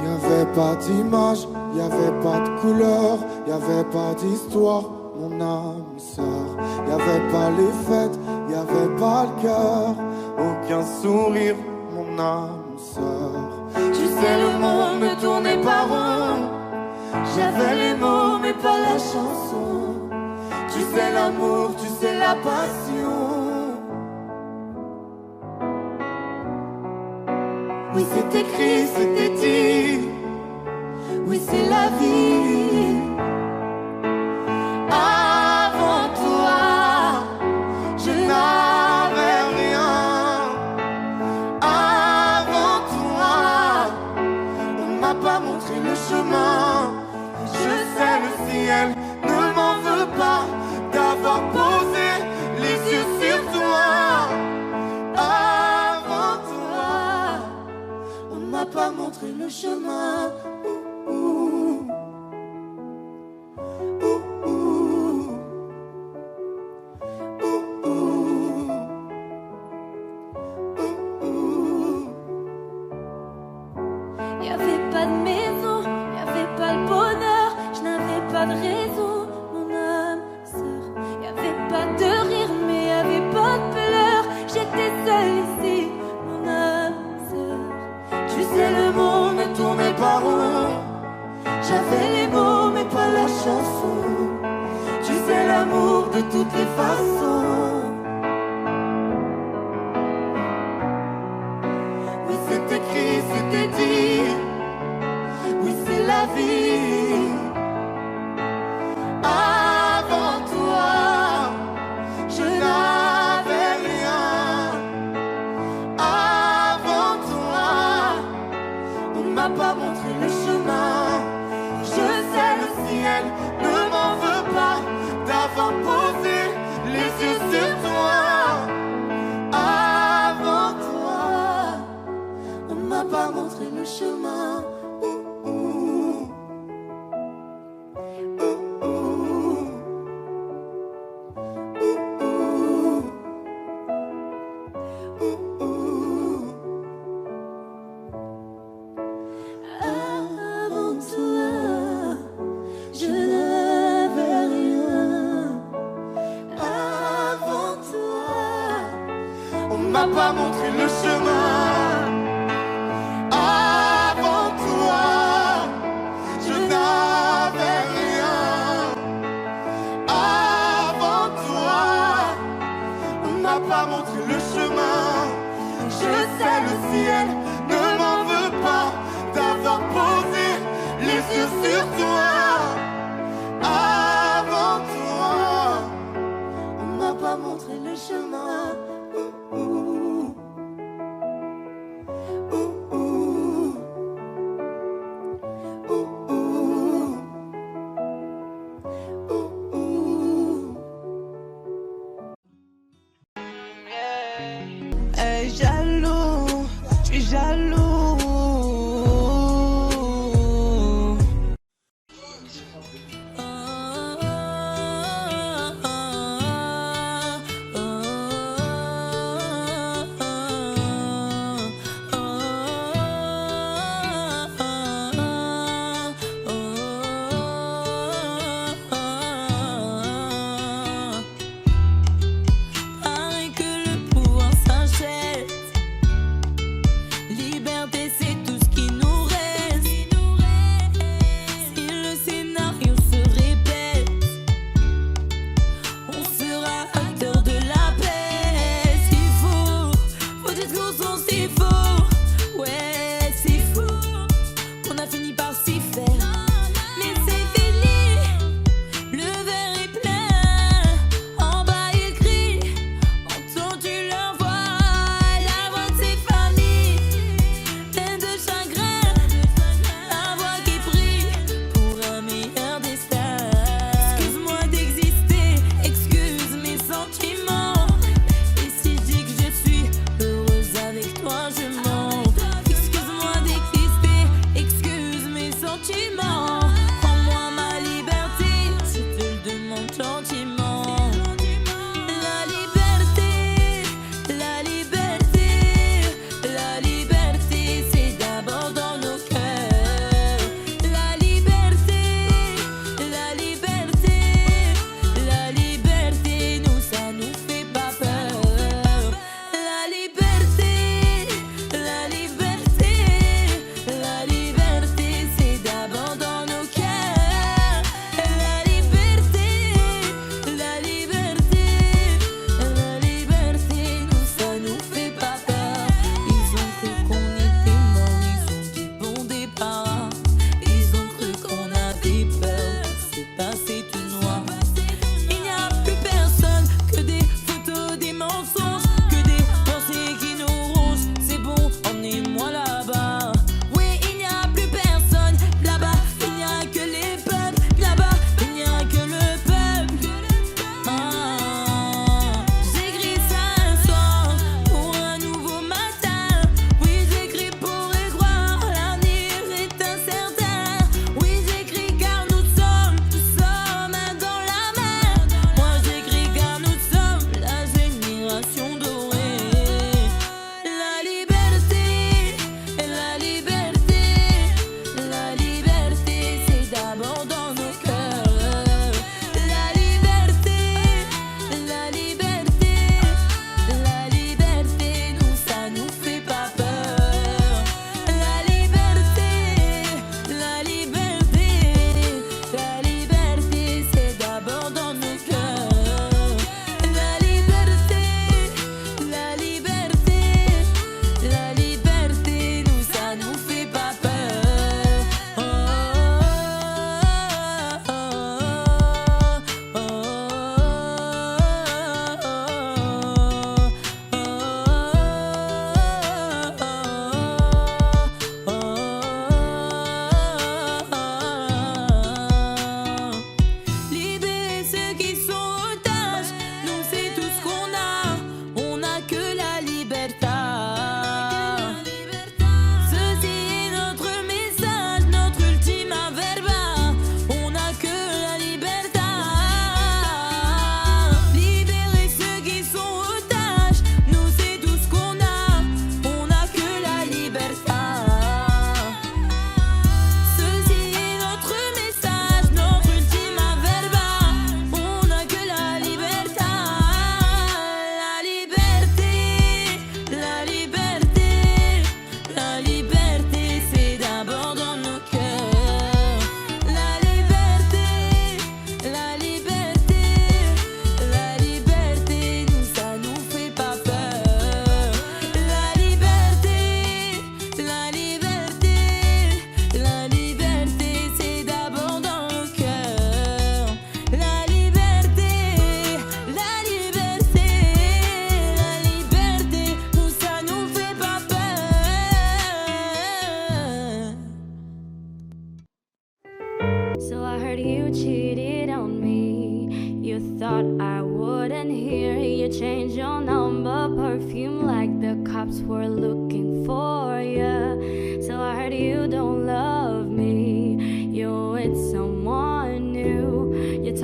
Y'avait pas d'image, y'avait pas de couleur, y'avait pas d'histoire, mon âme sœur. Y'avait pas les fêtes, y'avait pas le cœur, aucun sourire, mon âme sœur. Tu sais, le monde ne tournait pas rond. J'avais les mots mais pas la chanson. Tu sais l'amour, tu sais la passion. Oui, c'est écrit, c'était dit. Oui, c'est la vie. Avant toi, je n'avais rien. Avant toi, on m'a pas montré le chemin. Je sais, le ciel ne m'en veut pas d'avoir posé les yeux sur toi. Avant toi, on m'a pas montré le chemin. Y'avait pas de maison, y'avait pas le bonheur, je n'avais pas de raison, mon âme sœur. Y'avait pas de rire, mais y'avait pas de pleurs, j'étais seule ici, mon âme sœur. Tu sais, le monde ne tournait pas rond. J'avais les mots, mais pas la chanson. Tu sais, l'amour de toutes les façons. Oui, c'est écrit, c'était dit. Oui, c'est la vie. Avant toi, je n'avais rien. Avant toi, on m'a pas montré le chemin. Je sais, le ciel ne m'en veut pas d'avoir posé les yeux sur toi. Avant toi, on m'a pas montré le chemin. Avant toi, je n'avais rien. Avant toi, on m'a pas montré le chemin. Avant toi, je n'avais rien. Avant toi, on m'a pas montré le chemin. Je sais, le ciel ne m'en veut pas d'avoir posé les yeux sur toi. Avant toi, on m'a pas montré le chemin.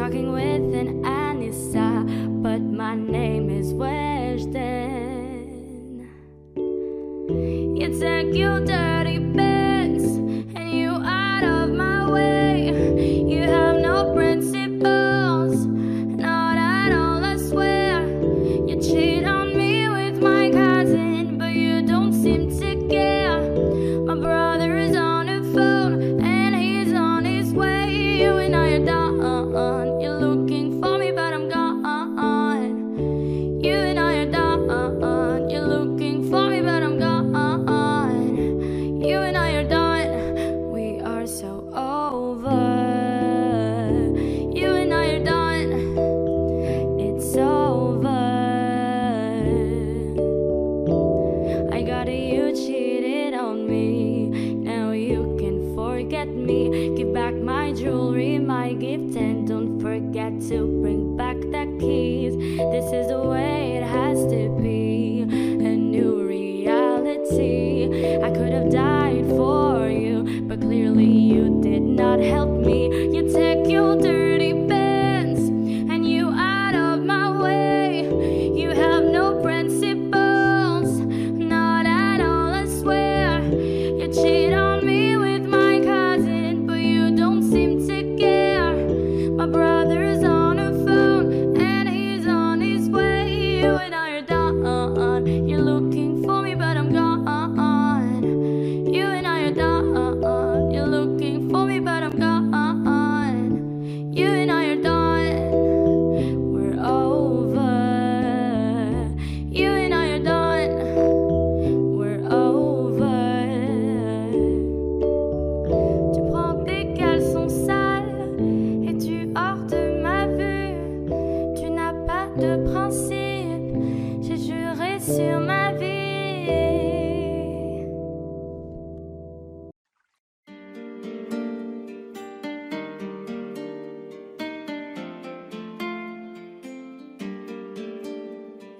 walking with an Anissa, but my name is Weshden. You take your dirty bets and you out of my way. You have no principles, not at all, I swear. You cheat on me with my cousin, but you don't seem to care. My brother is on the phone and he's on his way. You and I are done. You're looking for me, but I'm gone. You and I are done. You're looking for me, but I'm gone. You and I are done. We are so over. You and I are done. It's over. I got it, you cheated on me. Now you can forget me. Give back my jewelry, my gift, and don't forget to bring back the keys. This is the way it has to be. A new reality. I could have died for you, but clearly you did not help me. You take your dirty bends and you out of my way. You have no principles, not at all, I swear. You cheat on me with my cousin, but you don't seem to care. My brother's on the phone and he's on his way. You and I are done. You're looking for me, but I'm gone. You and I are done. You're looking for me, but I'm gone. You and I are done. We're over. You and I are done. We're over. Tu prends tes caleçons sales et tu hors de ma vue. Tu n'as pas de principe, j'ai juré sur ma vie.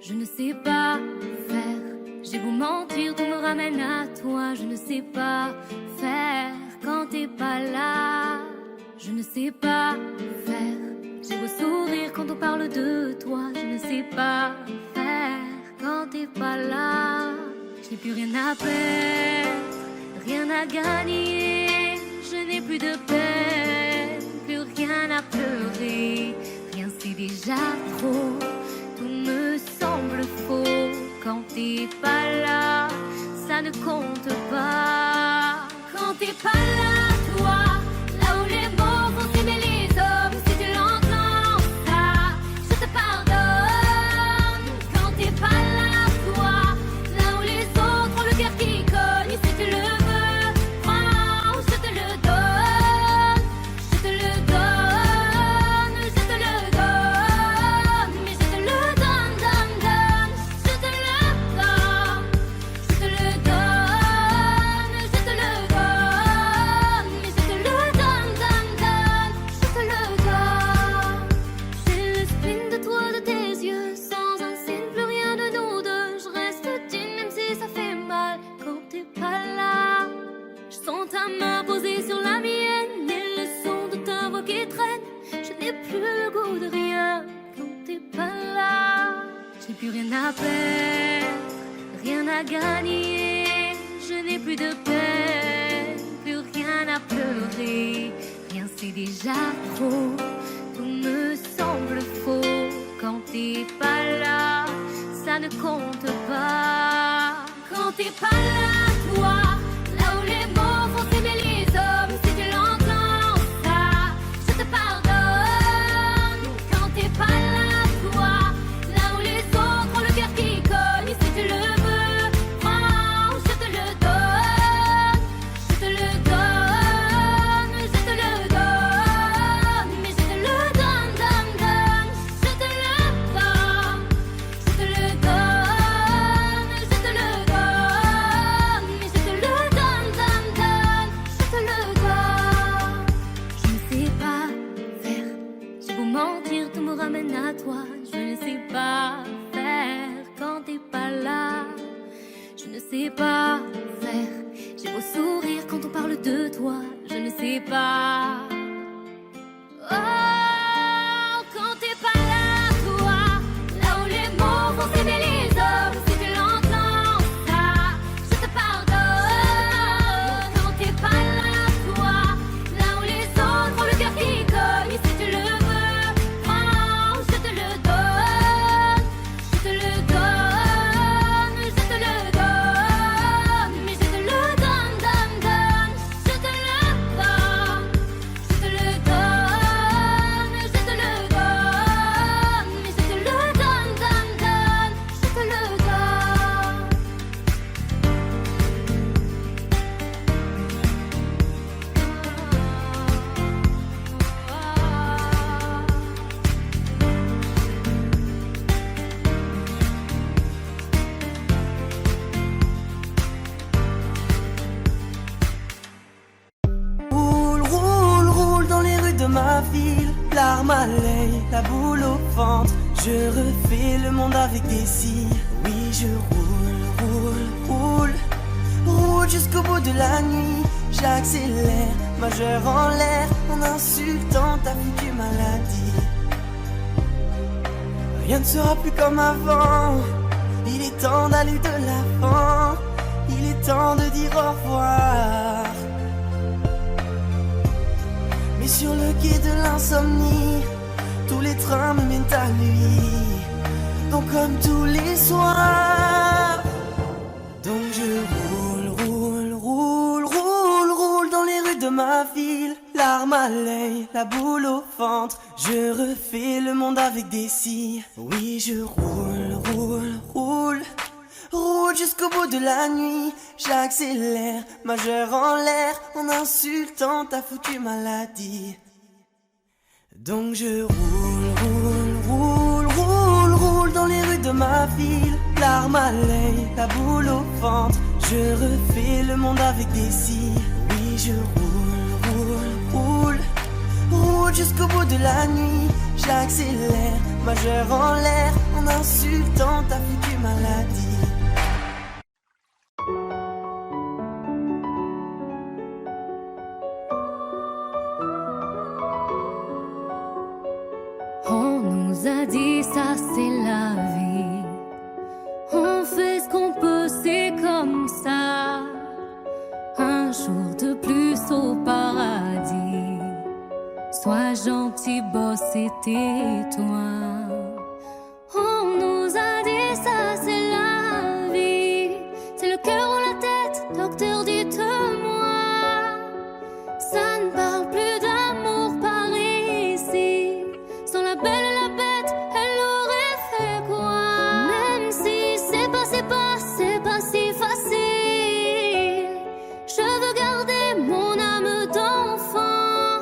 Je ne sais pas faire, j'ai beau mentir, tout me ramène à toi. Je ne sais pas faire quand t'es pas là. Je ne sais pas faire, j'ai beau sourire quand on parle de toi. Je ne sais pas faire quand t'es pas là. Je n'ai plus rien à perdre, rien à gagner. Je n'ai plus de peine, plus rien à pleurer. Rien c'est déjà trop, tout me semble faux. Quand t'es pas là, ça ne compte pas. Quand t'es pas là, toi, là où les mots vont s'aimer les hommes. Si tu l'entends, ça, je te pardonne. Quand t'es pas là, toi, là où les autres ont le cœur qui cogne. Si tu le veux, prends, je te le donne. Je te le donne, je te le donne. Mais je te le donne, donne, donne. Je te le donne, je te le donne. Je te le donne, mais je te le donne, donne, donne. Je te le donne. J'ai le spleen de toi, de tes yeux. Sans un signe, plus rien de nous deux. Je reste digne même si ça fait mal. Quand t'es pas là, je sens ta main posée sur la mienne et le son de ta voix qui traîne. Je n'ai plus le goût de rien. Quand t'es pas là, j'ai plus rien à perdre, rien à gagner. Je n'ai plus de peine, plus rien à pleurer. Rien c'est déjà trop, tout me semble faux. Quand t'es pas là, ça ne compte pas. Quand t'es pas là, toi, là où les mots vont s'aimer les hommes. Si tu l'entends, ça, je te pardonne. Quand t'es pas là, toi, là où les autres ont le cœur qui cogne. Si tu le veux, prends, je te le donne. Je te le donne, je te le donne. Mais je te le donne, donne, donne. Je te le donne, je te le donne. Je te le donne, mais je te le donne, donne, donne. Je te le donne. Je ne sais pas faire, j'ai beau mentir, tout me ramène à toi. Je ne sais pas faire quand t'es pas là. Je ne sais pas faire, j'ai beau sourire quand on parle de toi. Je ne sais pas. Oh, malaise, la boule au ventre. Je refais le monde avec des cils. Oui, je roule jusqu'au bout de la nuit. J'accélère, majeur en l'air, en insultant ta foutue maladie. Rien ne sera plus comme avant. Il est temps d'aller de l'avant. Il est temps de dire au revoir. Mais sur le quai de l'insomnie, tous les trains me mènent à lui. Donc comme tous les soirs. Donc je roule dans les rues de ma ville. Larmes à l'œil, la boule au ventre. Je refais le monde avec des cils. Oui, je roule jusqu'au bout de la nuit. J'accélère, majeur en l'air, en insultant ta foutue maladie. Donc je roule dans les rues de ma ville. Larmes à l'œil, la boule au ventre. Je refais le monde avec des cils. Oui, je roule jusqu'au bout de la nuit. J'accélère, majeur en l'air, en insultant ta foutue maladie. On nous a dit ça c'est la vie. On fait ce qu'on peut, c'est comme ça. Un jour de plus au paradis. Sois gentil, boss, et tais-toi. On nous a dit ça c'est la vie. C'est le cœur ou la tête, docteur, dites-moi. Ça ne parle plus d'amour par ici. Sans la belle et la bête, elle aurait fait quoi? Même si c'est pas si facile. Je veux garder mon âme d'enfant.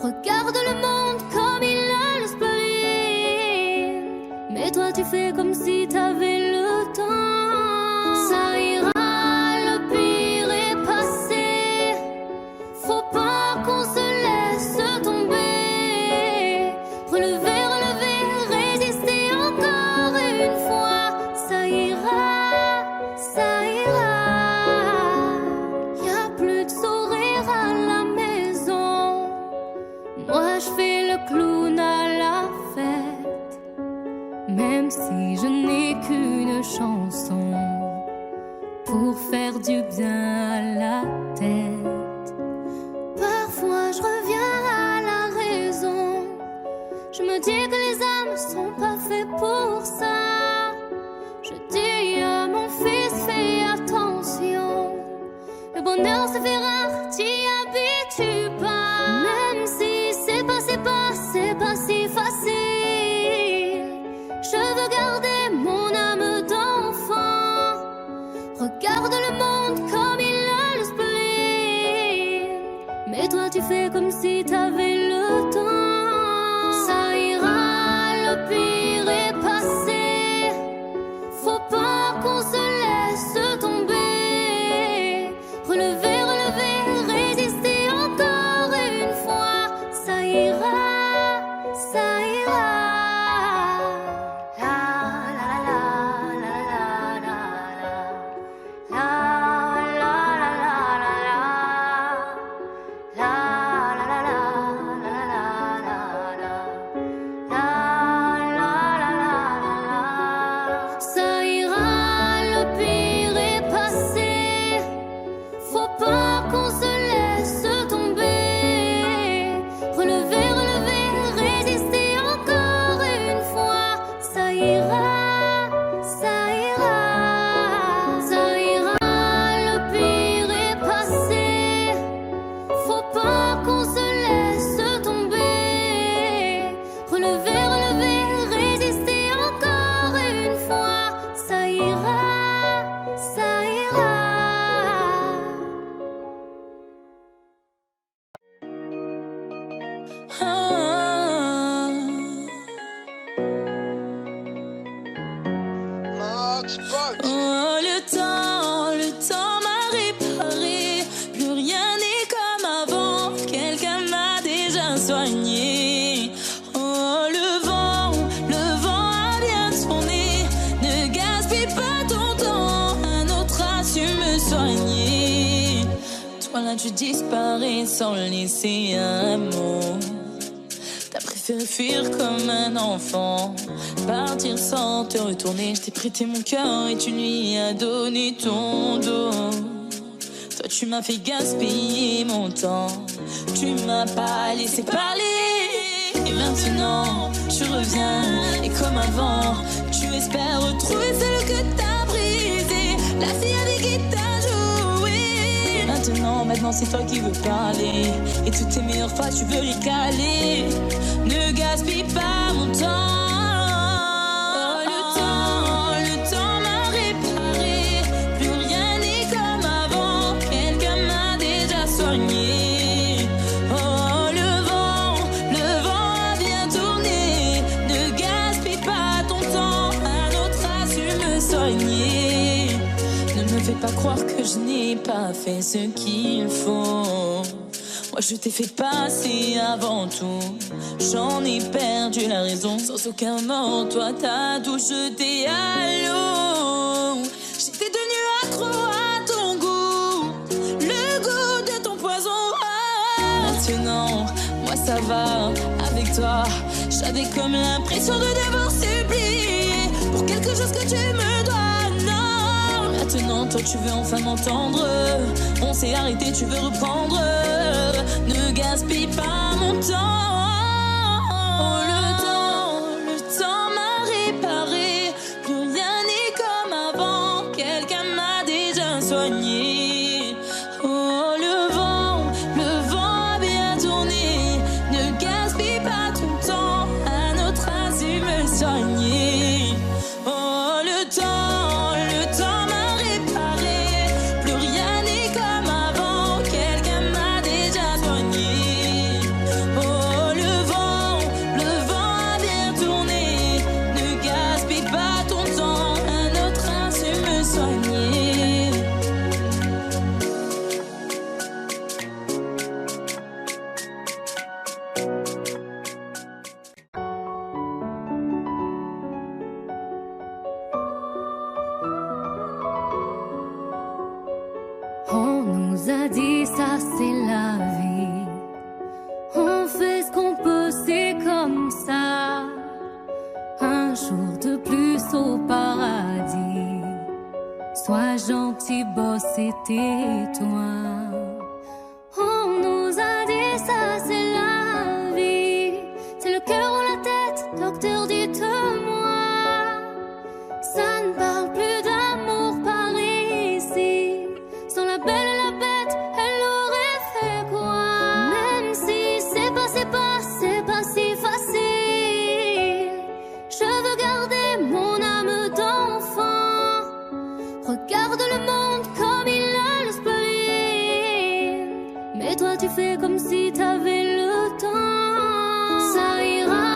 Regarde le monde comme il a le spleen. Mais toi tu fais comme si t'avais le temps. Ça ira, le pire est passé. Faut pas qu'on se laisse tomber. Relever, résister encore une fois. Ça ira, y'a plus de sourire à la maison. Moi je fais le clown à la fête. Même si je n'ai qu'une chanson pour faire du bien à la tête. Parfois je reviens à la raison. Je me dis que les âmes sont pas faites pour ça. Je dis à mon fils, fais attention. Le bonheur se fait rare, t'y habitues pas. Même si c'est pas si facile. Je veux garder mon âme d'enfant. Regarde le monde comme il a le spleen. Mais toi tu fais comme si t'avais le temps. Ça ira, le pire est passé. Faut pas qu'on se laisse tomber. Relever, résister encore une fois. Ça ira. Oh, le temps m'a réparé. Plus rien n'est comme avant. Quelqu'un m'a déjà soigné. tu disparais sans laisser un mot. T'as préféré fuir comme un enfant, partir sans te retourner. Je t'ai prêté mon cœur et tu lui as donné ton dos. Toi tu m'as fait gaspiller mon temps, tu m'as pas laissé parler. Et maintenant tu reviens et comme avant tu espères retrouver celle que t'as brisée, la fille avec qui t'as joué. Maintenant c'est toi qui veux parler, et toutes tes meilleures phrases tu veux les caler. Ne gaspille pas mon temps. Le temps m'a réparé, plus rien n'est comme avant, quelqu'un m'a déjà soigné. Oh le vent a bien tourné, ne gaspille pas ton temps, un autre a su me soigner. Ne me fais pas croire que je n'ai pas fait ce qu'il faut. Moi je t'ai fait passer avant tout, j'en ai perdu la raison. Sans aucun mot, toi t'as tout jeté à l'eau. J'étais devenue accro à ton goût, le goût de ton poison. Maintenant, moi ça va avec toi. J'avais comme l'impression de devoir supplier pour quelque chose que tu me dois. Non, maintenant toi tu veux enfin m'entendre. On s'est arrêté, tu veux reprendre. Ne gaspille pas mon temps. Oh, le temps m'a réparé, plus rien n'est comme avant, quelqu'un m'a déjà soigné. Oh le vent a bien tourné, ne gaspille pas ton temps, un autre a su me soigner. Oh le temps m'a réparé, plus rien n'est comme avant, quelqu'un m'a déjà soigné. Oh le vent a bien tourné, ne gaspille pas ton temps, un autre a su me soigner. On nous a dit ça c'est la vie, on fait ce qu'on peut, c'est comme ça. Un jour de plus au paradis, sois gentil, boss, et tais-toi. On nous a dit ça c'est la vie, c'est le cœur ou la tête, docteur dites-moi. Ça ne parle plus d'amour par ici, sans la belle et la bête, elle aurait fait quoi? Même si c'est pas si facile, je veux garder mon âme d'enfant. Regarde le monde comme il a le spleen, mais toi tu fais comme si t'avais le temps. Ça ira,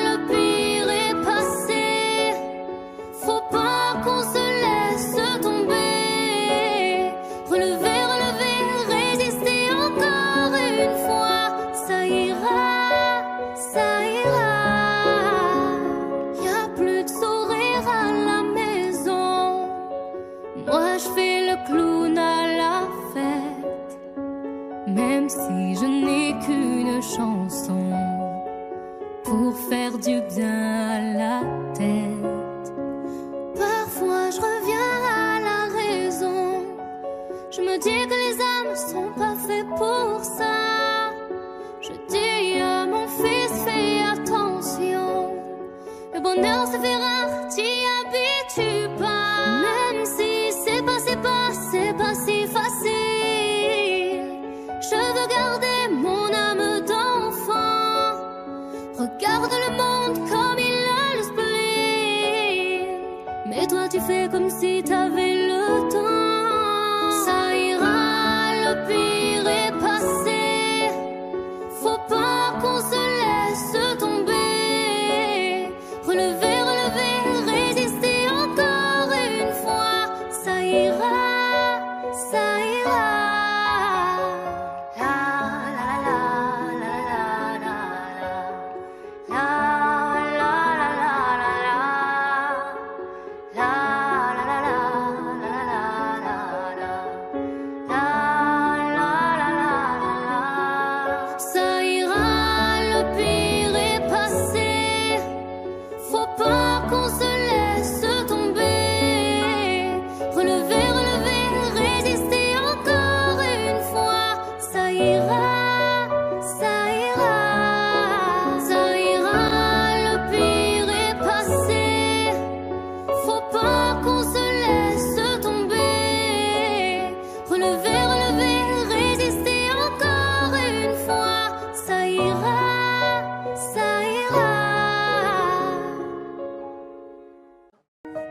le pire est passé, faut pas qu'on se laisse tomber. Relever, résister encore une fois. Ça ira, ça ira. Y'a plus de sourire à la maison, moi je fais le clown à la fête. Même si je n'ai qu'une chanson pour faire du bien à la tête. Parfois je reviens à la raison, je me dis que les âmes sont pas faites pour ça. Je dis à mon fils, fais attention, le bonheur se fait rare, t'y habitues pas. Même si c'est pas si facile, je veux garder mon âme d'enfant. Regarde le monde comme il a le spleen, mais toi tu fais comme si t'avais le temps. Ça ira, le pire est passé, faut pas qu'on se laisse tomber. Relever, résister encore une fois. Ça ira, ça ira. La la la la la la la la la la la la la la la la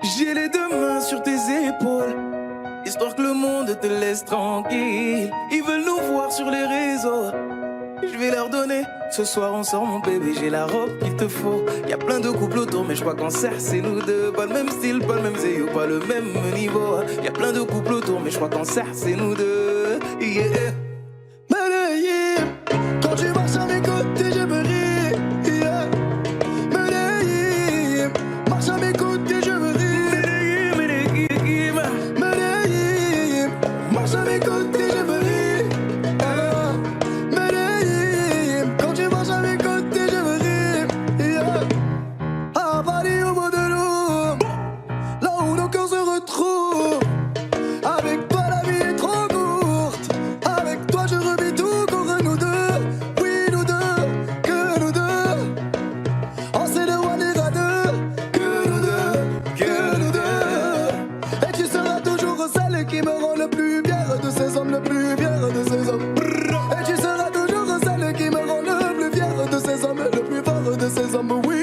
J'ai les deux mains sur tes épaules, histoire que le monde te laisse tranquille. Ils veulent nous voir sur les réseaux, je vais leur donner. Ce soir on sort mon bébé, j'ai la robe qu'il te faut. Y'a plein de couples autour mais je crois qu'en serre c'est nous deux. Pas le même style, pas le même zéyo, pas le même niveau. Y'a plein de couples autour mais je crois qu'en serre c'est nous deux. Yeah. Medellín, quand tu marches à mes côtés je me ris. Yeah. Medellín, marche à mes côtés je me ris. Medellín, marche à mes côtés je me ris. Medellín, quand tu marches à mes côtés je me ris. Yeah. À Paris au bout de l'eau, là où nos cœurs se retrouvent. Avec toi la vie est trop courte. Avec toi je revis tout contre nous deux. Oui nous deux, que nous deux. On s'est de one et à deux. Que nous deux, que nous deux. Et tu seras toujours celle qui me rend le plus fier de ces hommes, le plus fier de ces hommes. Et tu seras toujours celle qui me rend le plus fier de ces hommes, le plus fort de ces hommes. Oui.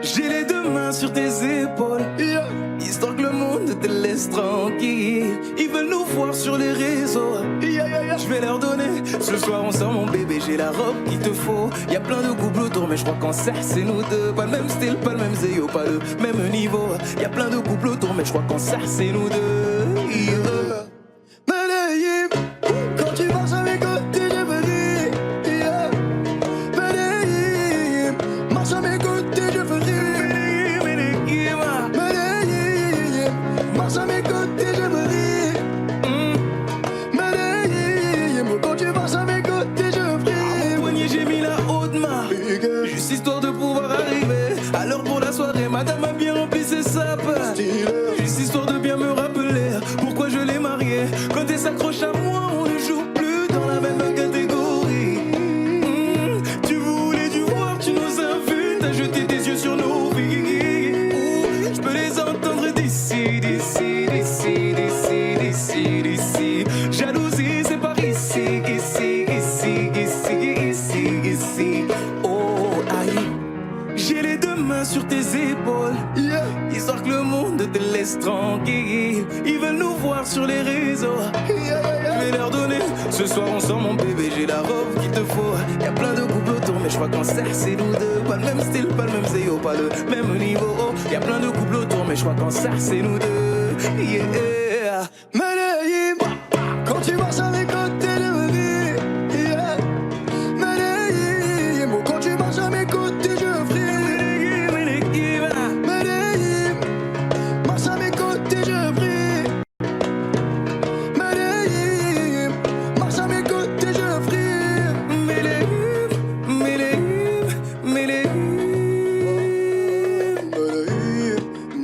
J'ai les deux mains sur tes épaules, Yeah. histoire que le monde te laisse tranquille. Ils veulent nous voir sur les réseaux, Yeah, yeah, yeah. je vais leur donner. Ce soir on sort mon bébé, j'ai la robe qu'il te faut. Y'a plein de couples autour mais je crois qu'en serre c'est nous deux. Pas le même style, pas le même zéyo, pas le même niveau. Y'a plein de couples autour mais je crois qu'en serre c'est nous deux. Yeah. Medellín, quand tu marches à mes côtés je me ris. Yeah. Medellín, marche à mes côtés je me ris. Medellín, marche à mes côtés je me ris. Medellín, quand tu marches à mes côtés je me ris. Au poignet j'ai mis la haute main, juste histoire de pouvoir arriver. Alors pour la soirée, madame a bien rempli ses sapes. Juste histoire de bien me rappeler pourquoi je l'ai mariée. Quand elle s'accroche à moi, on ne joue plus dans la même catégorie. Tu voulais du voir, tu nous as vus, t'as jeté tes yeux sur nos vies. Je peux les entendre d'ici, d'ici, d'ici, d'ici, d'ici, d'ici. Jalousie, c'est par ici, ici, ici, ici, ici, ici. Oh, aïe. J'ai les deux mains sur tes épaules, Yeah. histoire que le monde te laisse tranquille. Ils veulent nous voir sur les réseaux, Yeah, yeah, yeah. je vais leur donner. Ce soir on sort mon bébé, j'ai la robe qu'il te faut. Y'a plein de couples autour mais je crois qu'en serre c'est nous deux. Pas le même style, pas le même zéyo, pas le même niveau. Y'a plein de couples autour mais je crois qu'en serre c'est nous deux. Yeah. Medellín, quand tu marches à mes côtés je me ris. Yeah. Medellín, quand tu marches à mes côtés je fris. Medellín, marche à mes côtés je fris. Medellín, marche à mes côtés je fris. Medellín, Medellín, Medellín.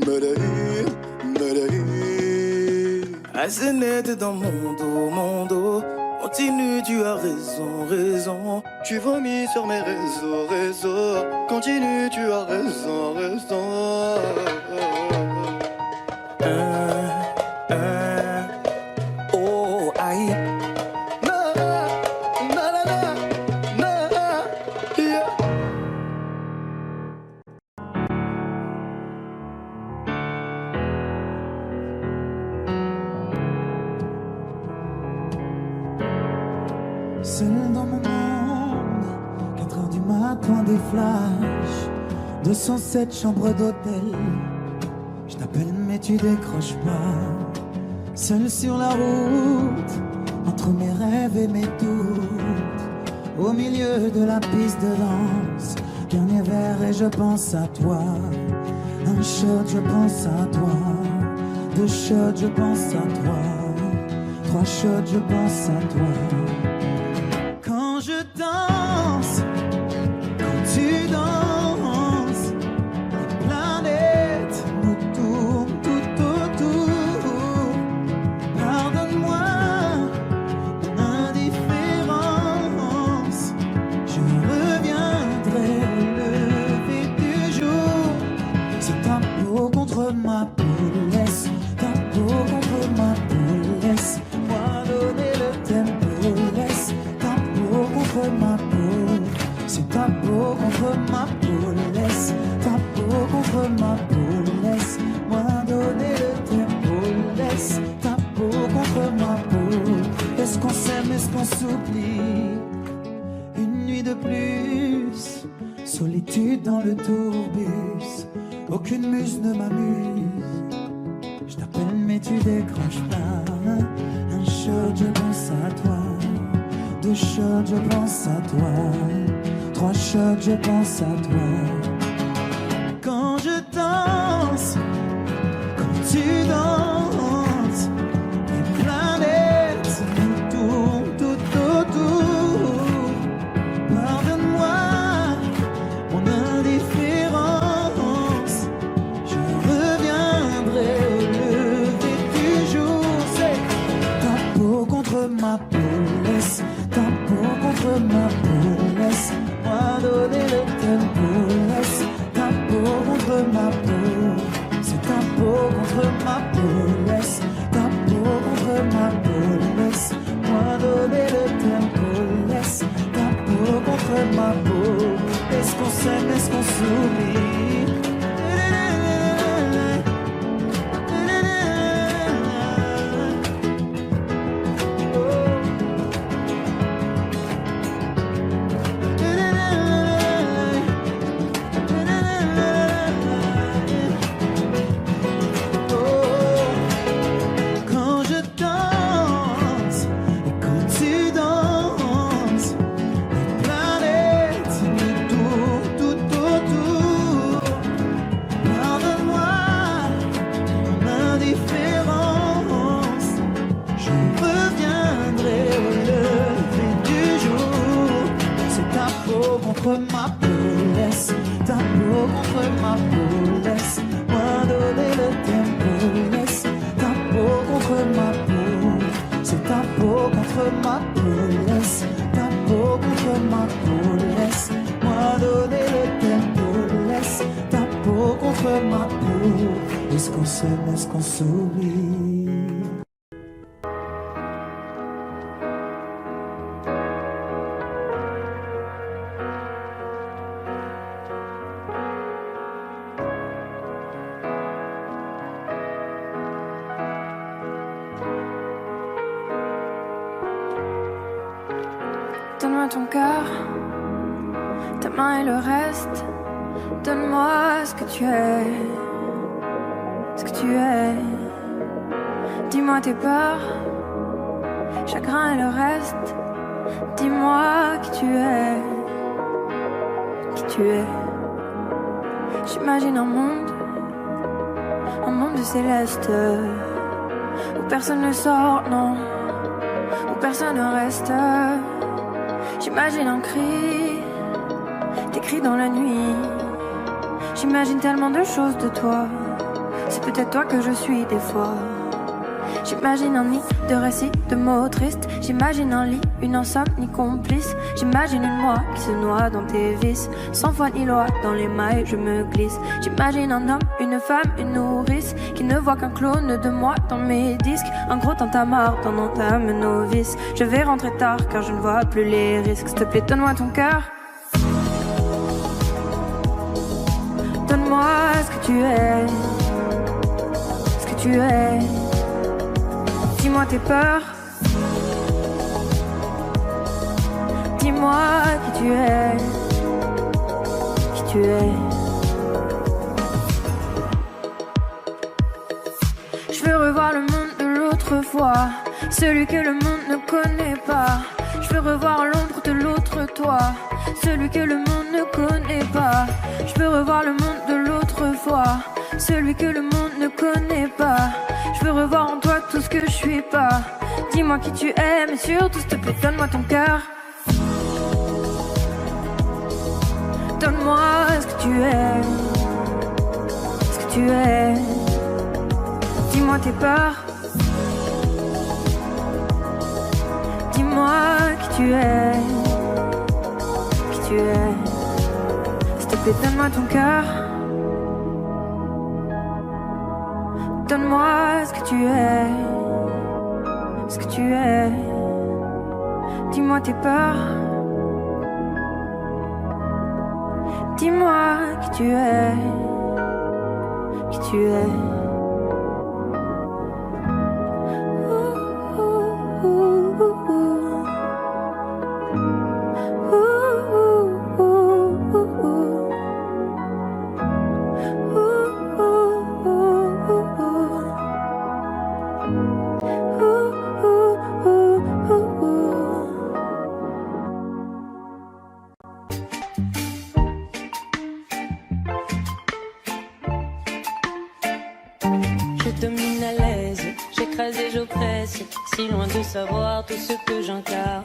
Medellín, Medellín. Assez net dans mon dos. Continue, tu as raison, raison. Tu vomis sur mes réseaux. Continue, tu as raison, raison. Oh, aïe. Na, na, na, na, na, yeah. Seul dans mon monde, 4h du matin, des flashs, 207 chambres d'hôtel. Je t'appelle mais tu décroches pas. Seul sur la route, entre mes rêves et mes doutes, au milieu de la piste de danse. Dernier verre et je pense à toi. Un shot, je pense à toi. 2 shots, je pense à toi. 3 shots, je pense à toi. Quand je danse, quand tu danses, les planètes nous tournent tout autour. Pardonne-moi mon indifférence. Je reviendrai au lever du jour. C'est ta peau contre ma peau, laisse ta peau contre ma peau, laisse-moi donner le tempo. peau contre ma peau, laisse ta peau contre ma peau, laisse-moi donner le tempo, laisse ta peau contre ma peau. Est-ce qu'on s'aime, est-ce qu'on s'oublie? Une nuit de plus, solitude dans le tourbus, aucune muse ne m'amuse. Je t'appelle mais tu décroches pas. Un shot, je pense à toi. 2 shots, je pense à toi. 3 shots, je pense à toi. Quand je danse, quand tu danses, les planètes nous tournent tout autour. Pardonne-moi mon indifférence, je reviendrai au lever du jour. C'est ta peau contre ma peau, laisse ta peau contre ma peau, laisse-moi donner le tempo, laisse ta peau contre ma peau. C'est ta peau contre ma peau, laisse ta peau contre ma peau, laisse-moi donner le tempo, laisse ta peau contre ma peau. Est-ce qu'on s'aime, est-ce qu'on s'oublie? Contre ma peau, laisse ta peau contre ma peau, laisse-moi donner le tempo, laisse ta peau contre ma peau, c'est ta peau contre ma peau, laisse ta peau contre ma peau, laisse-moi donner le tempo, laisse ta peau contre ma peau. Est-ce qu'on s'aime, est-ce qu'on s'oublie? Donne-moi ton cœur, ta main et le reste. Donne-moi ce que tu es, ce que tu es. Dis-moi tes peurs, chagrin et le reste. Dis-moi qui tu es, qui tu es. J'imagine un monde de céleste, où personne ne sort, non, où personne ne reste. J'imagine un cri, tes cris dans la nuit. J'imagine tellement de choses de toi. C'est peut-être toi que je suis des fois. J'imagine un nid de récits, de mots tristes. J'imagine un lit, une insomnie complice. J'imagine une moi qui se noie dans tes vices. Sans foi ni loi, dans les mailles je me glisse. J'imagine un homme, une femme, une nourrice qui ne voit qu'un clone de moi dans mes disques. Un gros tintamarre dans mon âme novice. Je vais rentrer tard car je ne vois plus les risques. S'il te plaît, donne-moi ton cœur. Donne-moi ce que tu es, ce que tu es. Dis-moi tes peurs. Dis-moi qui tu es, qui tu es. Je veux revoir le monde de l'autre fois, celui que le monde ne connaît pas. Je veux revoir l'ombre de l'autre toi, celui que le monde ne connaît pas. Je veux revoir le monde de l'autre fois, celui que le monde ne connaît pas. Je veux revoir en toi tout ce que je suis pas. Dis-moi qui tu es, mais surtout s'il te plaît, donne-moi ton cœur. Donne-moi ce que tu es, ce que tu es. Dis-moi tes peurs. Dis-moi qui tu es, qui tu es. S'il te plaît, donne-moi ton cœur. Donne-moi ce que tu es, ce que tu es. Dis-moi tes peurs. Dis-moi qui tu es, qui tu es. Si loin de savoir tout ce que j'incarne.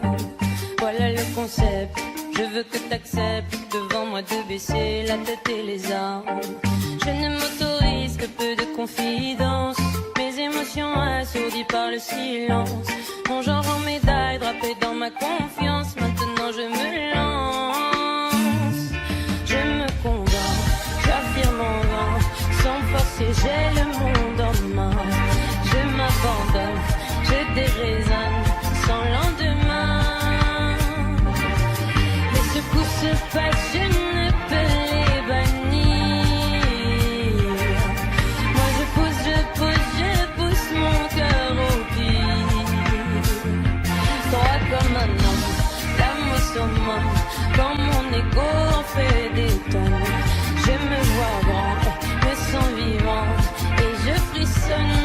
Voilà le concept, je veux que t'acceptes devant moi de baisser la tête et les armes. Je ne m'autorise que peu de confidence, mes émotions assourdies par le silence. Mon genre en médaille drapé dans ma confiance, maintenant je me lance. Je me convainc, j'affirme en vain, sans forcer j'ai le monde en main. Je m'abandonne, je déraisonne sans lendemain. Les secousses se passent, je ne peux les bannir. Moi je pousse mon cœur au pire. Droit comme un homme, l'âme au summum, quand mon ego en fait des tonnes. Je me vois grand, me sens vivant et je frissonne.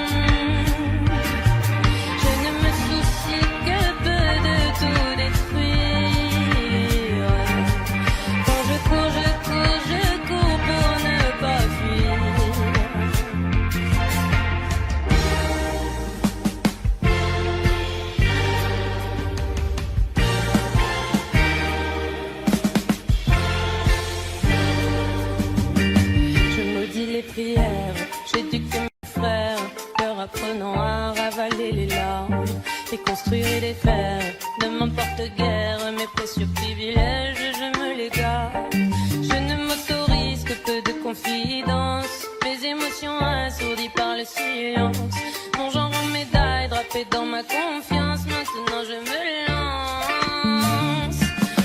J'éduque mes frères, leur apprenant à ravaler les larmes et construire et défaire. Ne m'importe guère mes précieux privilèges, je me les garde. Je ne m'autorise que peu de confidence, mes émotions assourdies par le silence. Mon genre en médaille drapé dans ma confiance, maintenant je me lance.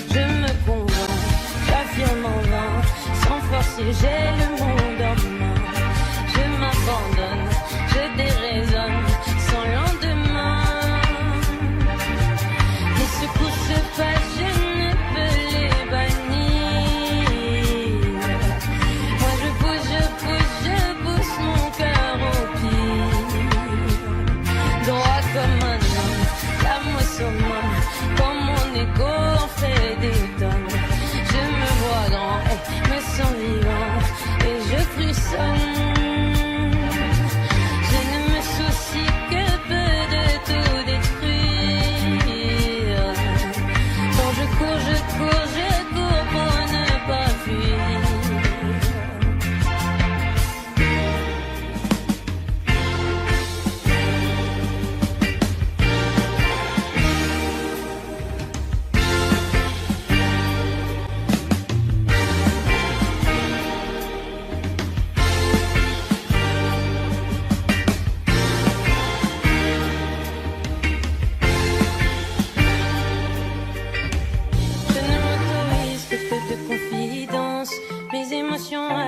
Je me convainc, j'affirme en vain, sans forcer j'ai le monde en main. Je m'abandonne, je déraisonne sans lendemain. Les secousses se passent, je ne peux les bannir. Moi je pousse mon cœur au pire. Droit comme un homme, l'âme au summum, quand mon ego en fait des tonnes. Je me vois grand, me sens vivant et je frissonne.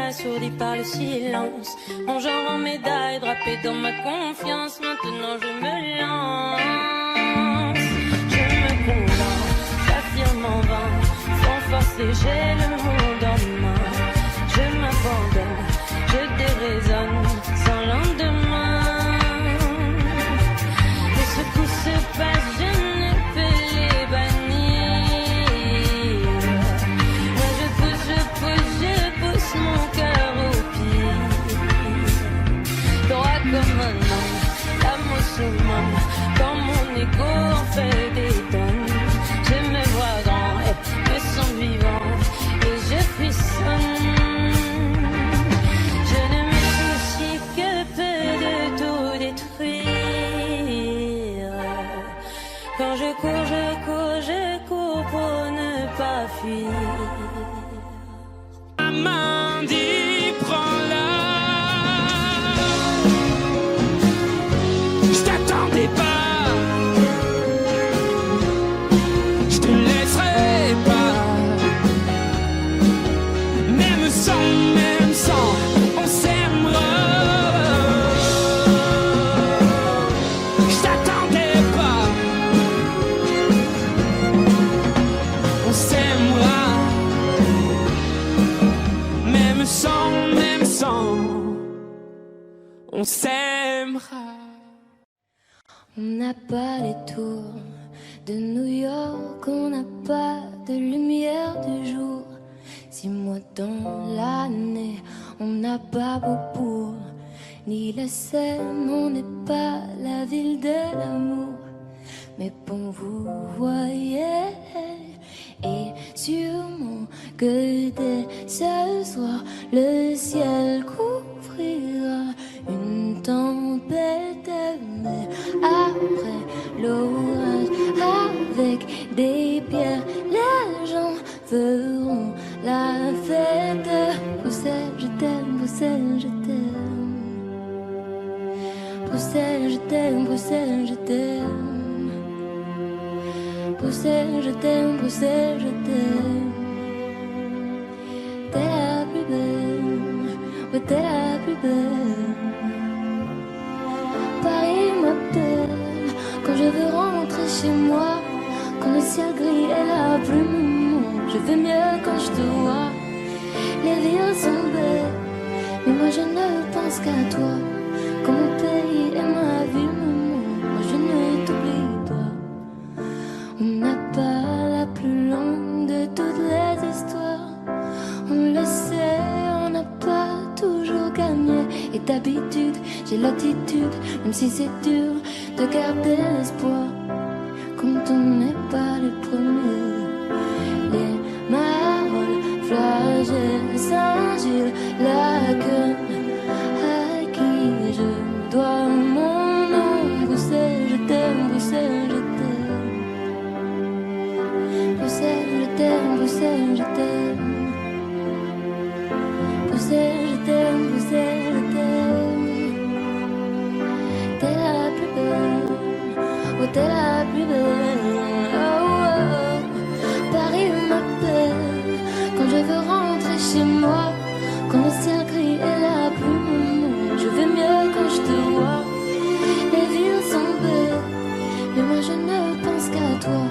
Assourdi par le silence, mon genre en médaille drapé dans ma confiance, maintenant je me lance. Je me convainc, j'affirme en vain, sans forcer j'ai le monde en main. Je m'abandonne, je déraisonne sans lendemain. Les secousses se passent, je ne peux les bannir. Moi je pousse mon cœur au pire. Droit comme un homme, l'âme au summum, quand mon ego en fait des tonnes. Je me vois grand, me sens vivant et je frissonne. même sans, on s'aimera. Je t'attendais pas, on s'aimera. Même sans, on s'aimera. On n'a pas les tours de New York, on n'a pas de lumière du jour. 6 mois dans l'année, on n'a pas Beaubourg, ni la Seine, on n'est pas la ville de l'amour. Mais bon, vous voyez, et sûrement que dès ce soir, le ciel couvrira une tempête, mais après l'orage, avec des pierres, les gens feront la fête. Bruxelles, je t'aime, Bruxelles, je t'aime. Bruxelles, je t'aime, Bruxelles, je t'aime. Bruxelles, je t'aime, Bruxelles, je t'aime. T'es la plus belle, ouais, t'es la plus belle. Paris m'appelle quand je veux rentrer chez moi. Quand le ciel gris est la plume, je vais mieux quand je te vois. Les villes sont belles, mais moi je ne pense qu'à toi. Quand mon pays est ma ville, moi je ne t'oublie pas. On n'a pas la plus longue de toutes les histoires. On le sait, on n'a pas toujours gagné. Et d'habitude, j'ai l'attitude, même si c'est dur, de garder l'espoir. Quand on n'est pas les premiers, les marolles, flagelles, Saint-Gilles, la queue, à qui je dois mon nom. Bruxelles, je t'aime, Bruxelles, je t'aime. Bruxelles, je t'aime, Bruxelles, je t'aime. Bruxelles, je t'aime, Bruxelles, je t'aime. T'es la plus belle, oh t'es la plus belle. Oh, oh, oh. Paris m'appelle quand je veux rentrer chez moi. Quand le ciel gris est la plume, je vais mieux quand je te vois. Les villes sont belles, mais moi je ne pense qu'à toi.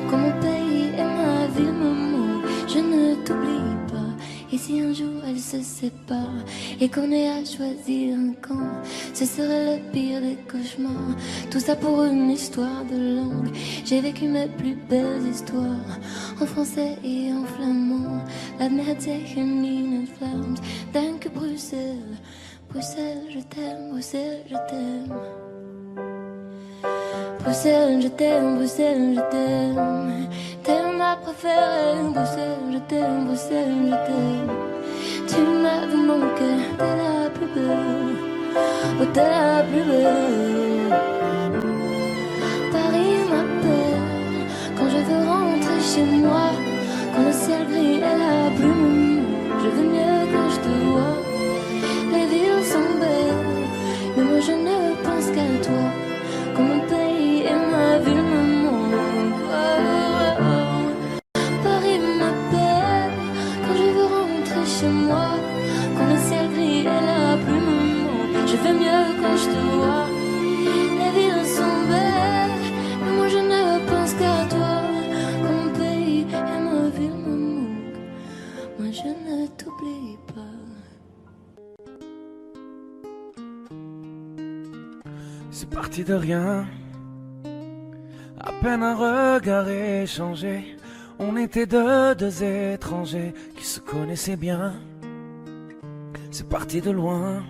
Quand mon pays est ma ville, maman, je ne t'oublie pas. Et si un jour elle se sépare et qu'on ait à choisir un camp, ce serait le pire des cauchemars. Tout ça pour une histoire de langue. J'ai vécu mes plus belles histoires en français et en flamand. Laat me het zeggen in het Vlaams. Dank u Bruxelles, Bruxelles, je t'aime, Bruxelles, je t'aime. Bruxelles, je t'aime, Bruxelles, je t'aime. T'es ma préférée, Bruxelles, je t'aime, Bruxelles, je t'aime. Tu m'as vu manquer, t'es la plus belle, oh t'es la plus belle. Paris m'appelle quand je veux rentrer chez moi. Quand le ciel gris est la plume, je vais mieux quand je te vois. Les villes sont belles, mais moi je ne pense qu'à toi. Quand mon pays est ma ville, maman. Oh, oh, oh. Paris m'appelle quand je veux rentrer chez moi. Quand le ciel gris est la plume, maman, je vais mieux quand je te vois. Les villes sont belles, mais moi je ne pense qu'à toi. Quand mon pays est ma ville, maman, moi je ne t'oublie pas. C'est parti de rien, à peine un regard échangé. On était deux étrangers qui se connaissaient bien. C'est parti de loin,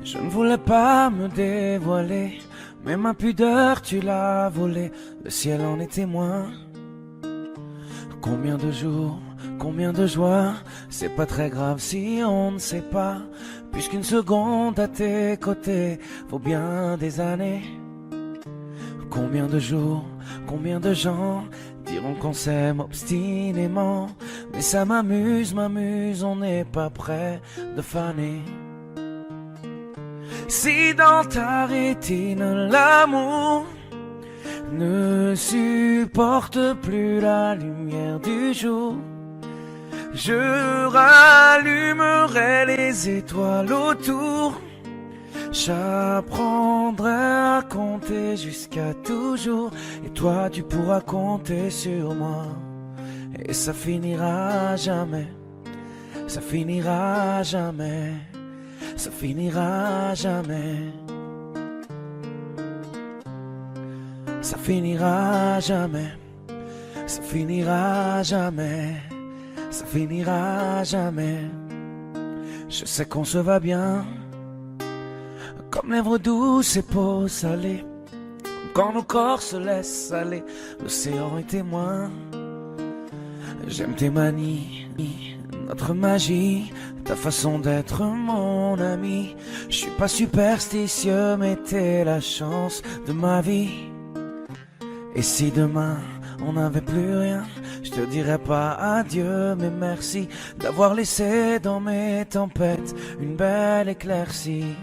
je ne voulais pas me dévoiler, mais ma pudeur tu l'as volée, le ciel en est témoin. Combien de jours, combien de joies, c'est pas très grave si on ne sait pas, puisqu'une seconde à tes côtés vaut bien des années. Combien de jours, combien de gens diront qu'on s'aime obstinément, mais ça m'amuse, on n'est pas prêt de faner. Si dans ta rétine l'amour ne supporte plus la lumière du jour, Je rallumerai les étoiles autour. J'apprendrai à compter jusqu'à toujours. Et toi tu pourras compter sur moi. Et ça finira jamais. Ça finira jamais. Ça finira jamais. Ça finira jamais. Ça finira jamais. Ça finira jamais. Je sais qu'on se va bien, comme lèvres douces et peaux salées, quand nos corps se laissent aller, l'océan est témoin. J'aime tes manies, notre magie, ta façon d'être mon ami. Je suis pas superstitieux, mais t'es la chance de ma vie. Et si demain on n'avait plus rien, je te dirais pas adieu, mais merci d'avoir laissé dans mes tempêtes une belle éclaircie.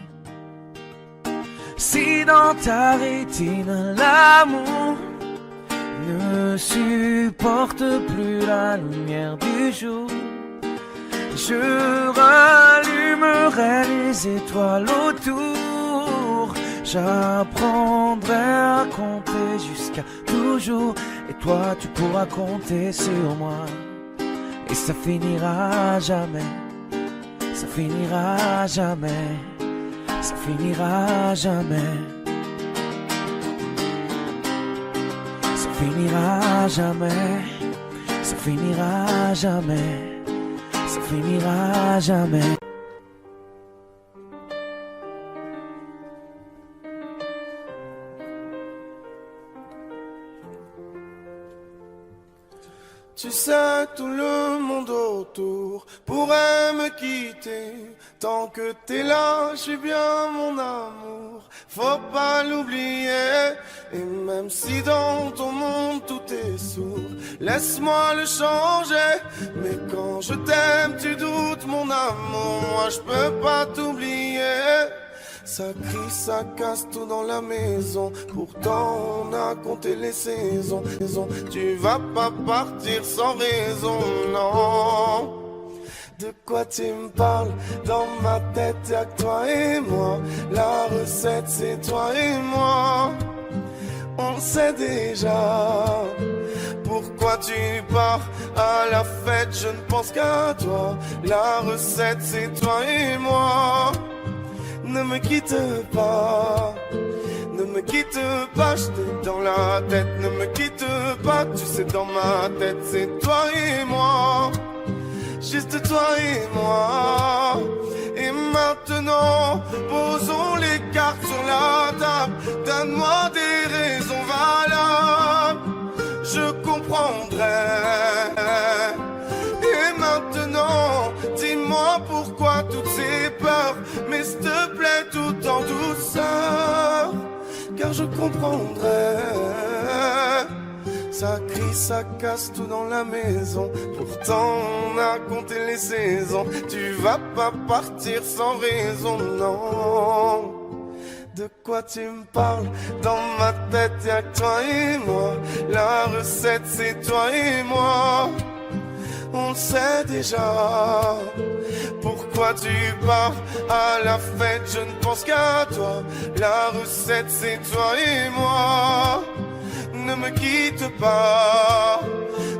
Si dans ta rétine l'amour ne supporte plus la lumière du jour, je rallumerai les étoiles autour. J'apprendrai à compter jusqu'à toujours. Et toi tu pourras compter sur moi. Et ça finira jamais. Ça finira jamais. Ça finira jamais. Ça finira jamais. Ça finira jamais. Ça finira jamais. Tu sais, tout le monde autour pourrait me quitter. Tant que t'es là, je suis bien mon amour. Faut pas l'oublier. Et même si dans ton monde tout est sourd, laisse-moi le changer. Mais quand je t'aime, tu doutes mon amour. Moi je peux pas t'oublier. Ça crie, ça casse tout dans la maison. Pourtant on a compté les saisons. Tu vas pas partir sans raison, non. De quoi tu me parles? Dans ma tête y'a que toi et moi. La recette c'est toi et moi. On sait déjà pourquoi tu pars à la fête. Je ne pense qu'à toi. La recette c'est toi et moi. Ne me quitte pas, ne me quitte pas, je t'ai dans la tête. Ne me quitte pas, tu sais dans ma tête c'est toi et moi. Juste toi et moi. Et maintenant, posons les cartes sur la table. Donne-moi des raisons valables, je comprendrai. Et maintenant, dis-moi pourquoi toutes ces peurs. Mais s'il te plaît, tout en douceur, car je comprendrai. Ça crie, ça casse tout dans la maison. Pourtant on a compté les saisons. Tu vas pas partir sans raison, non. De quoi tu me parles? Dans ma tête y'a que toi et moi. La recette c'est toi et moi. On sait déjà pourquoi tu pars à la fête. Je ne pense qu'à toi. La recette c'est toi et moi. Ne me quitte pas,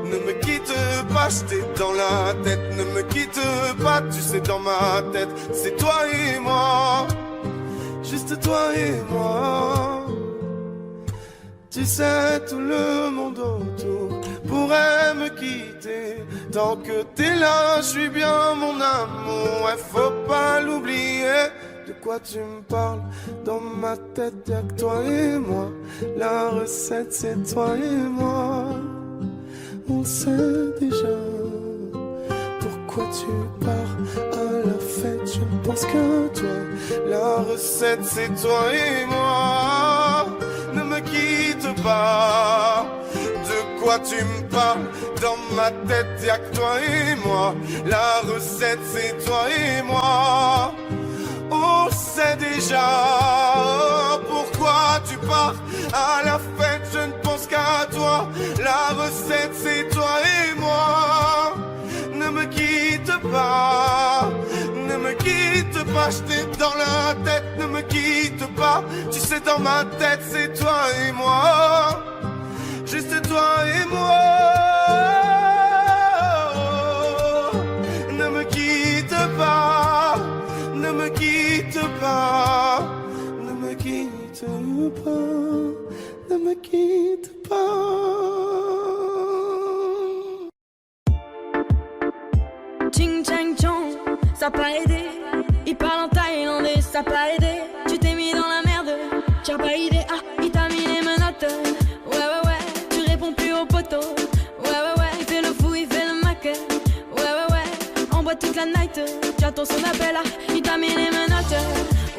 ne me quitte pas, je t'ai dans la tête. Ne me quitte pas, tu sais dans ma tête c'est toi et moi. Juste toi et moi. Tu sais, tout le monde autour pourrait me quitter. Tant que t'es là, je suis bien mon amour. Ouais, faut pas l'oublier. De quoi tu me parles? Dans ma tête y'a que toi et moi. La recette c'est toi et moi. On sait déjà pourquoi tu pars à la fête. Je ne pense qu'à toi. La recette c'est toi et moi. Ne me quitte pas. De quoi tu me parles? Dans ma tête y'a que toi et moi. La recette c'est toi et moi. On sait déjà pourquoi tu pars à la fête. Je ne pense qu'à toi. La recette c'est toi et moi. Ne me quitte pas, ne me quitte pas, je t'ai dans la tête, ne me quitte pas. Tu sais dans ma tête c'est toi et moi, juste toi et moi. Ne me quitte pas, ne me quitte pas, ne me quitte pas, ne me quitte pas. Ching chang chong, ça pas aidé. Il parle en thaïlandais, ça pas aidé. Tu t'es mis dans la merde, t'as pas idée. Ah, il t'a mis les menottes. Ouais, ouais, ouais, tu réponds plus au poteau. Ouais, ouais, ouais, il fait le fou, il fait le mac. Ouais, ouais, ouais, on boit toute la night. J'attends son appel, ah, il t'a mis les menottes.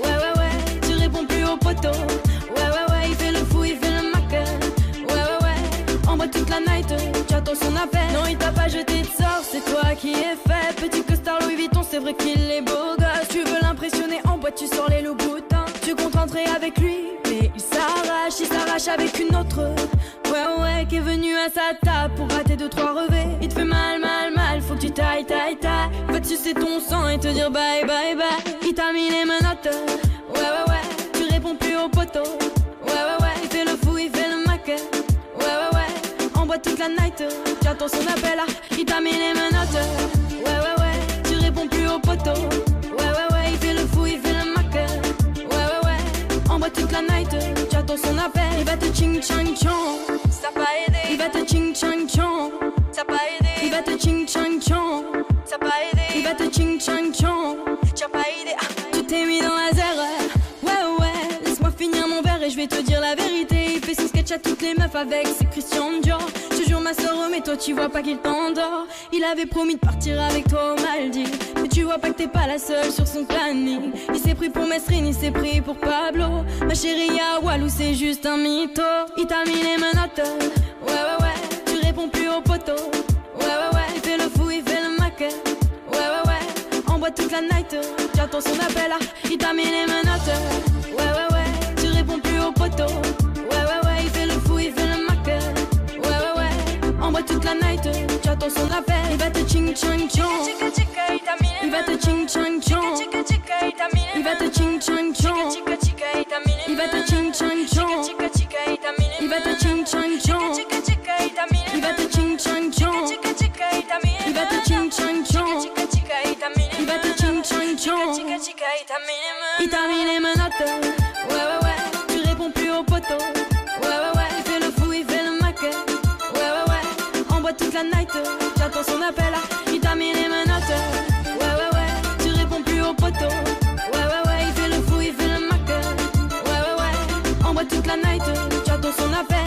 Ouais, ouais, ouais, tu réponds plus au poteau. Ouais, ouais, ouais, il fait le fou, il fait le mac. Ouais, ouais, ouais, on boit toute la night. J'attends son appel. Non, il t'a pas jeté de sort, c'est toi qui es fait. Petit costard Louis Vuitton, c'est vrai qu'il est beau gosse. Tu veux l'impressionner en boîte, tu sors les loups boutins. Tu comptes rentrer avec lui, mais il s'arrache avec une autre. Ouais, ouais, qui est venu à sa table pour rater 2-3 revêts. Il te fait mal, mal, mal, faut que tu tailles. Va te sucer ton sang et te dire bye, bye, bye. Il t'a mis les menottes. Ouais, ouais, ouais, tu réponds plus au poteau. Ouais, ouais, ouais, il fait le fou, il fait le mac. Ouais, ouais, ouais, on boit toute la night. J'attends son appel, ah, il t'a mis les menottes. Ouais, ouais, ouais, tu réponds plus au poteau. Ouais, ouais, ouais, il fait le fou, il fait le mac. Ouais, ouais, ouais, on boit toute la night. J'attends son appel, il va te ching chang chong. Ça pas aidé. Il va te ching chang chong. Ça pas aidé. Il va te ching chang chong. Ça pas aidé. Il va te ching chang chong. T'as pas aidé. Ah, tu t'es mis dans la zère. Ouais, ouais, laisse-moi finir mon verre et je vais te dire la vérité. Il fait son sketch à toutes les meufs avec ses Christian Dior. Je te jure ma soeur, mais toi tu vois pas qu'il t'endort. Il avait promis de partir avec toi au Maldives, mais tu vois pas que t'es pas la seule sur son planning. Il s'est pris pour Mesrine, il s'est pris pour Pablo. Ma chérie y'a Walou, c'est juste un mytho. Il t'a mis les menottes. Ouais, ouais, ouais, tu réponds plus au poteau. Ouais, ouais, ouais, il fait le fou, il fait le mac. Ouais, ouais, ouais, on boit toute la night. J'attends son appel, ah, il t'a mis les menottes. Ouais, ouais, ouais, tu réponds plus au poteau. Ouais, ouais, ouais, il fait le fou, il fait le mac. Ouais, ouais, ouais, on boit toute la night. J'attends son appel, il va te ching chang chong. Il va te ching chang chong. Il va te ching chang chong. Il va te ching chang chong. Il va te ching chang chong. Il va te ching chang chong. Il va te ching chang chong. Il va te ching chang chong. Il t'a mis les menottes. Ouais, ouais, ouais, tu réponds plus au poteau. Ouais, ouais, ouais, il fait le fou, il fait le mac. Ouais, ouais, ouais, on boit toute la night. J'attends son appel, ah, il t'a mis les menottes. Ouais, ouais, ouais, tu réponds plus au poteau. Ouais, ouais, ouais, il fait le fou, il fait le mac. Ouais, ouais, ouais, on boit toute la night. J'attends son appel.